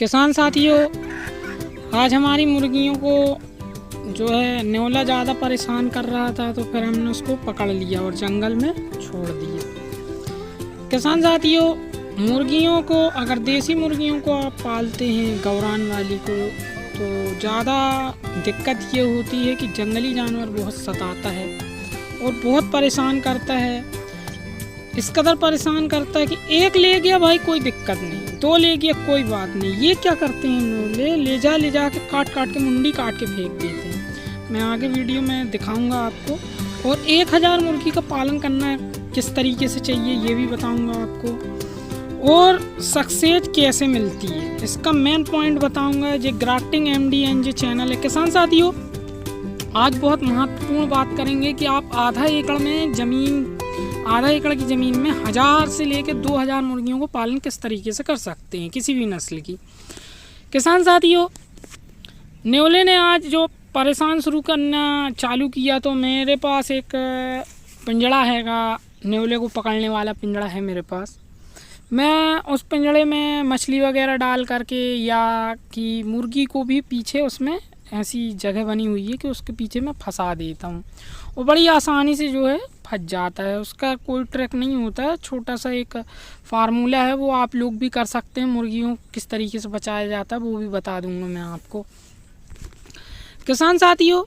किसान साथियों, आज हमारी मुर्गियों को जो है न्योला ज़्यादा परेशान कर रहा था, तो फिर हमने उसको पकड़ लिया और जंगल में छोड़ दिया। किसान साथियों, मुर्गियों को अगर देसी मुर्गियों को आप पालते हैं गौरान वाली को, तो ज़्यादा दिक्कत ये होती है कि जंगली जानवर बहुत सताता है और बहुत परेशान करता है। इस कदर परेशान करता है कि एक ले गया भाई कोई दिक्कत नहीं, दो ले गया कोई बात नहीं, ये क्या करते हैं ले जा के काट के मुंडी काट के फेंक देते हैं। मैं आगे वीडियो में दिखाऊंगा आपको। और 1000 मुर्गी का पालन करना किस तरीके से चाहिए ये भी बताऊंगा आपको, और सक्सेस कैसे मिलती है इसका मेन पॉइंट बताऊंगा। ये ग्राफ्टिंग MDNJ चैनल है। किसान साथियों, आज बहुत महत्वपूर्ण बात करेंगे कि आप आधा एकड़ की ज़मीन में 1000 से लेकर 2000 मुर्गियों को पालन किस तरीके से कर सकते हैं किसी भी नस्ल की। किसान साथियों, न्योले ने आज जो परेशान शुरू करना चालू किया, तो मेरे पास एक पिंजड़ा हैगा, न्योले को पकड़ने वाला पिंजड़ा है मेरे पास। मैं उस पिंजड़े में मछली वगैरह डाल करके, या कि मुर्गी को भी पीछे उसमें ऐसी जगह बनी हुई है कि उसके पीछे मैं फंसा देता हूँ, वो बड़ी आसानी से जो है फंस जाता है। उसका कोई ट्रिक नहीं होता है, छोटा सा एक फार्मूला है, वो आप लोग भी कर सकते हैं। मुर्गियों किस तरीके से बचाया जाता है वो भी बता दूंगा मैं आपको। किसान साथियों,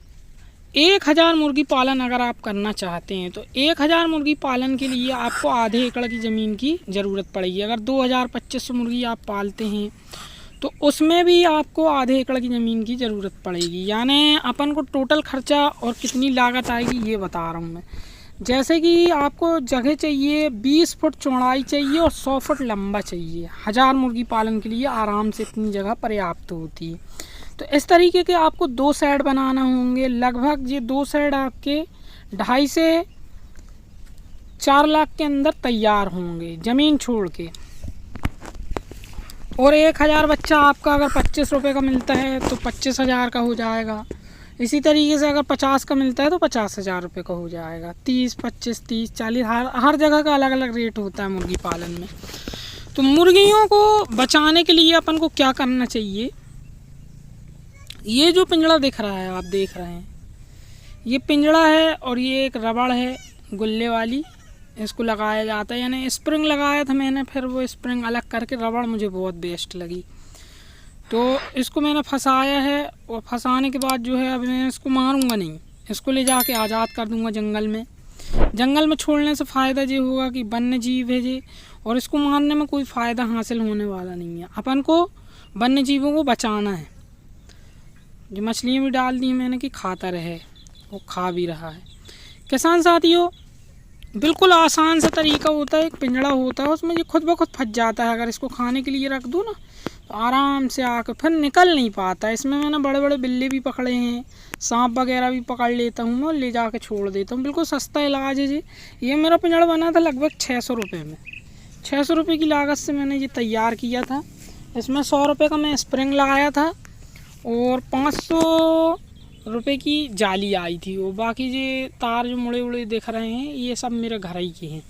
1000 मुर्गी पालन अगर आप करना चाहते हैं, तो 1000 मुर्गी पालन के लिए आपको आधे एकड़ की ज़मीन की ज़रूरत पड़ेगी। अगर 2500 मुर्गी आप पालते हैं तो उसमें भी आपको आधे एकड़ की ज़मीन की ज़रूरत पड़ेगी। यानी अपन को टोटल खर्चा और कितनी लागत आएगी ये बता रहा हूँ मैं। जैसे कि आपको जगह चाहिए 20 फुट चौड़ाई चाहिए और 100 फुट लंबा चाहिए। 1000 मुर्गी पालन के लिए आराम से इतनी जगह पर्याप्त होती है। तो इस तरीके के आपको 2 सेट बनाना होंगे। लगभग ये 2 सेट आपके 2.5 से 4 लाख के अंदर तैयार होंगे ज़मीन छोड़ के। और 1000 बच्चा आपका अगर 25 रुपये का मिलता है तो 25,000 का हो जाएगा। इसी तरीके से अगर 50 का मिलता है तो 50,000 रुपये का हो जाएगा। 30, 25, 30, 40 हर जगह का अलग अलग रेट होता है मुर्गी पालन में। तो मुर्गियों को बचाने के लिए अपन को क्या करना चाहिए, ये जो पिंजड़ा दिख रहा है, आप देख रहे हैं, ये पिंजड़ा है और ये एक रबड़ है गुल्ले वाली, इसको लगाया जाता है। यानी स्प्रिंग लगाया था मैंने, फिर वो स्प्रिंग अलग करके रबड़ मुझे बहुत बेस्ट लगी, तो इसको मैंने फंसाया है। और फंसाने के बाद जो है अब मैं इसको मारूंगा नहीं, इसको ले जाके आज़ाद कर दूंगा जंगल में। जंगल में छोड़ने से फ़ायदा ये होगा कि वन्य जीव है ये, और इसको मारने में कोई फ़ायदा हासिल होने वाला नहीं है। अपन को वन्य जीवों को बचाना है। जो मछलियाँ भी डाल दी मैंने कि खाता रहे, वो खा भी रहा है। किसान साथियों, बिल्कुल आसान सा तरीका होता है, एक पिंजड़ा होता है, उसमें ये खुद ब खुद फंस जाता है। अगर इसको खाने के लिए रख दो ना तो आराम से आकर फिर निकल नहीं पाता। इसमें मैंने बड़े बड़े बिल्ले भी पकड़े हैं, सांप वगैरह भी पकड़ लेता हूँ मैं और ले जाके छोड़ देता हूँ। बिल्कुल सस्ता इलाज है जी। ये मेरा पिंजड़ा बना था लगभग 600 रुपये में। 600 रुपये की लागत से मैंने ये तैयार किया था। इसमें 100 रुपये का मैं स्प्रिंग लगाया था और 500 रुपये की जाली आई थी। वो बाकी ये तार जो मुड़े उड़े दिख रहे हैं ये सब मेरे घर ही के हैं,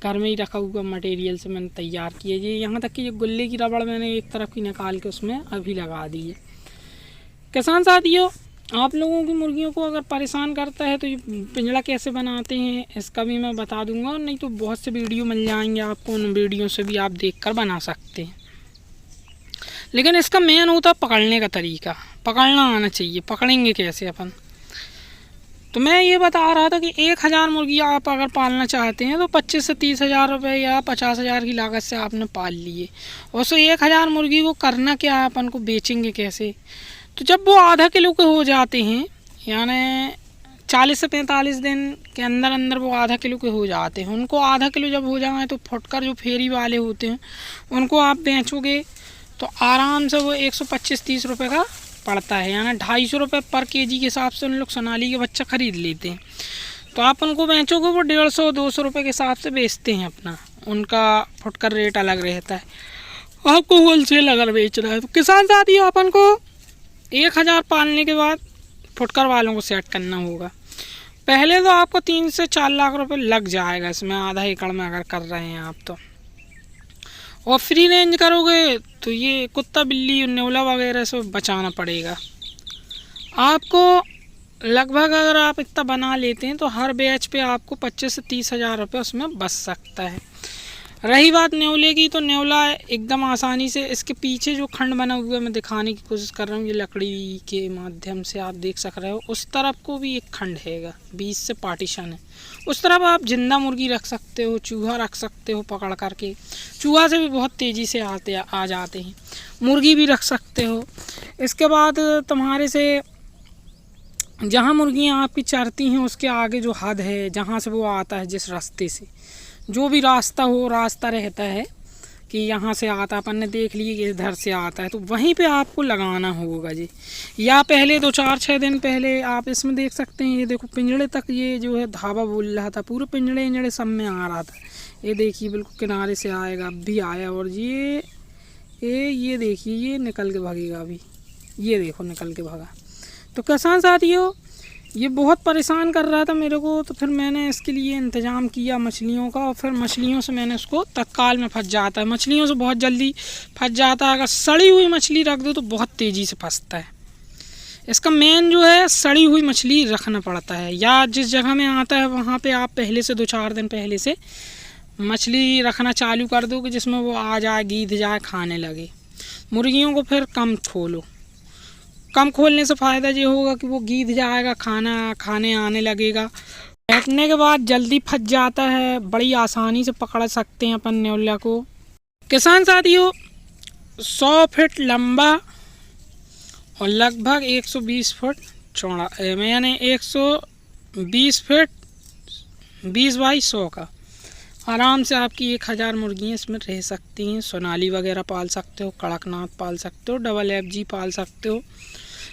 घर में ही रखा हुआ मटेरियल से मैंने तैयार किया। ये यहाँ तक कि ये गुल्ले की रबड़ मैंने एक तरफ की निकाल के उसमें अभी लगा दी है। किसान साथियों, आप लोगों की मुर्गियों को अगर परेशान करता है तो ये पिंजड़ा कैसे बनाते हैं इसका भी मैं बता दूंगा, और नहीं तो बहुत से वीडियो मिल जाएंगे आपको, उन वीडियो से भी आप देखकर बना सकते हैं। लेकिन इसका मेन होता है पकड़ने का तरीका, पकड़ना आना चाहिए। पकड़ेंगे कैसे अपन, तो मैं ये बता रहा था कि 1000 मुर्गी आप अगर पालना चाहते हैं तो 25 से 30,000 रुपये या 50,000 की लागत से आपने पाल लिए। और सो 1000 मुर्गी को करना क्या है, अपन को बेचेंगे कैसे। तो जब वो आधा किलो के हो जाते हैं, यानी 40 से 45 दिन के अंदर अंदर वो आधा किलो के हो जाते हैं, उनको आधा किलो जब हो जाए तो फुटकर जो फेरी वाले होते हैं उनको आप बेचोगे तो आराम से वो 125-30 रुपये का पड़ता है। यानी 250 रुपये पर केजी के हिसाब से उन लोग सोनाली के बच्चा ख़रीद लेते हैं। तो आप उनको बेचोगे वो 150-200 रुपये के हिसाब से बेचते हैं अपना, उनका फुटकर रेट अलग रहता है। आपको होलसेल अगर बेचना है तो किसान साथियों, अपन को 1000 पालने के बाद फुटकर वालों को सेट करना होगा। पहले तो आपको 3 से 4 लाख रुपए लग जाएगा इसमें, आधा एकड़ में अगर कर रहे हैं आप तो। और फ्री रेंज करोगे तो ये कुत्ता बिल्ली नेवला वगैरह से बचाना पड़ेगा आपको। लगभग अगर आप इतना बना लेते हैं तो हर बैच पे आपको 25 से 30 हज़ार रुपये उसमें बच सकता है। रही बात नेवले की, तो नेवला एकदम आसानी से, इसके पीछे जो खंड बना हुआ है मैं दिखाने की कोशिश कर रहा हूँ, ये लकड़ी के माध्यम से आप देख सक रहे हो। उस तरफ को भी एक खंड हैगा, बीच से पार्टीशन है। उस तरफ आप जिंदा मुर्गी रख सकते हो, चूहा रख सकते हो पकड़ करके। चूहा से भी बहुत तेज़ी से आ जाते हैं। मुर्गी भी रख सकते हो। इसके बाद तुम्हारे से जहाँ मुर्गियाँ आपकी चरती हैं उसके आगे जो हद है, जहाँ से वो आता है, जिस रास्ते से, जो भी रास्ता रहता है कि यहाँ से आता, अपन ने देख लिए कि इधर से आता है, तो वहीं पे आपको लगाना होगा जी। या पहले 2-4-6 दिन पहले आप इसमें देख सकते हैं, ये देखो पिंजड़े तक ये जो है धावा बोल रहा था, पूरे पिंजड़े सब में आ रहा था। ये देखिए बिल्कुल किनारे से आएगा, अब भी आया, और ये देखिए ये निकल के भागेगा अभी, ये देखो निकल के भागा। तो किसान साथियों, ये बहुत परेशान कर रहा था मेरे को, तो फिर मैंने इसके लिए इंतज़ाम किया मछलियों का, और फिर मछलियों से मैंने उसको तत्काल में फंस जाता है। मछलियों से बहुत जल्दी फंस जाता है। अगर सड़ी हुई मछली रख दो तो बहुत तेज़ी से फंसता है। इसका मेन जो है सड़ी हुई मछली रखना पड़ता है, या जिस जगह में आता है वहाँ पे आप पहले से 2-4 दिन पहले से मछली रखना चालू कर दो कि जिसमें वो आ जाए, गीध जाए, खाने लगे। मुर्गियों को फिर कम खोलो। कम खोलने से फ़ायदा ये होगा कि वो गीध जाएगा, खाने आने लगेगा। बैठने के बाद जल्दी फंस जाता है, बड़ी आसानी से पकड़ सकते हैं अपन नेवला को। किसान साथियों, 100 फीट लंबा और लगभग 120 फुट चौड़ा, यानी 120 फीट 20 बाई 100 का, आराम से आपकी 1000 मुर्गियाँ इसमें रह सकती हैं। सोनाली वगैरह पाल सकते हो, कड़कनाथ पाल सकते हो, डबल FG पाल सकते हो।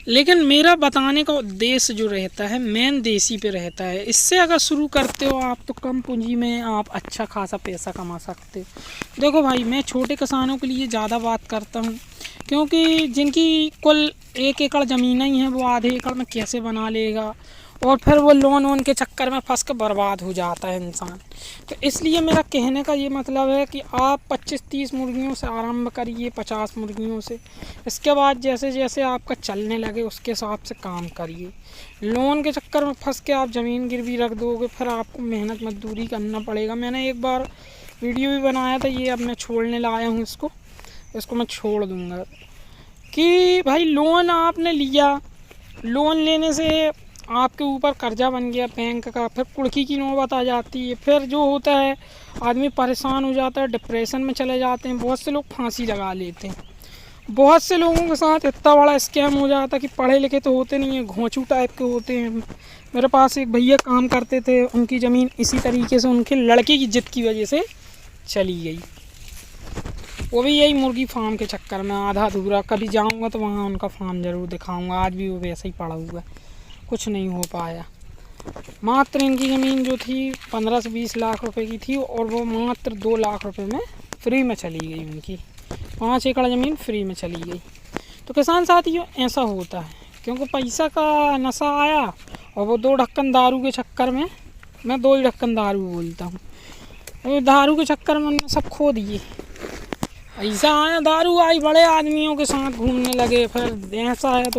लेकिन मेरा बताने का उद्देश्य जो रहता है मेन देसी पे रहता है। इससे अगर शुरू करते हो आप तो कम पूंजी में आप अच्छा खासा पैसा कमा सकते हो। देखो भाई, मैं छोटे किसानों के लिए ज़्यादा बात करता हूँ, क्योंकि जिनकी कुल 1 एकड़ ज़मीन ही है, वो आधे एकड़ में कैसे बना लेगा, और फिर वो लोन के चक्कर में फंस कर बर्बाद हो जाता है इंसान। तो इसलिए मेरा कहने का ये मतलब है कि आप 25-30 मुर्गियों से आरंभ करिए, 50 मुर्गियों से। इसके बाद जैसे जैसे आपका चलने लगे उसके हिसाब से काम करिए। लोन के चक्कर में फंस के आप ज़मीन गिरवी रख दोगे, फिर आपको मेहनत मजदूरी करना पड़ेगा। मैंने एक बार वीडियो भी बनाया था, ये अब मैं छोड़ने लाया हूँ इसको मैं छोड़ दूँगा कि भाई लोन आपने लिया, लोन लेने से आपके ऊपर कर्जा बन गया बैंक का, फिर कुड़की की नौबत आ जाती है। फिर जो होता है आदमी परेशान हो जाता है, डिप्रेशन में चले जाते हैं। बहुत से लोग फांसी लगा लेते हैं। बहुत से लोगों के साथ इतना बड़ा स्कैम हो जाता है कि पढ़े लिखे तो होते नहीं हैं, घोंचू टाइप के होते हैं। मेरे पास एक भैया काम करते थे, उनकी ज़मीन इसी तरीके से उनके लड़के की जिद की वजह से चली गई। वो भी यही मुर्गी फार्म के चक्कर में, आधा अधूरा। कभी जाऊँगा तो वहाँ उनका फार्म ज़रूर दिखाऊँगा। आज भी वो वैसे ही पड़ा हुआ है, कुछ नहीं हो पाया। मात्र इनकी ज़मीन जो थी 15 से 20 लाख रुपए की थी, और वो मात्र 2 लाख रुपए में फ्री में चली गई। उनकी 5 एकड़ ज़मीन फ्री में चली गई। तो किसान साथियों, ऐसा होता है, क्योंकि पैसा का नशा आया, और वो 2 ढक्कन दारू के चक्कर में, मैं 2 ही ढक्कन दारू बोलता हूँ, वो दारू के चक्कर में उन्होंने सब खो दिए। ऐसा आया, दारू आई, बड़े आदमियों के साथ घूमने लगे, फिर ऐसा है तो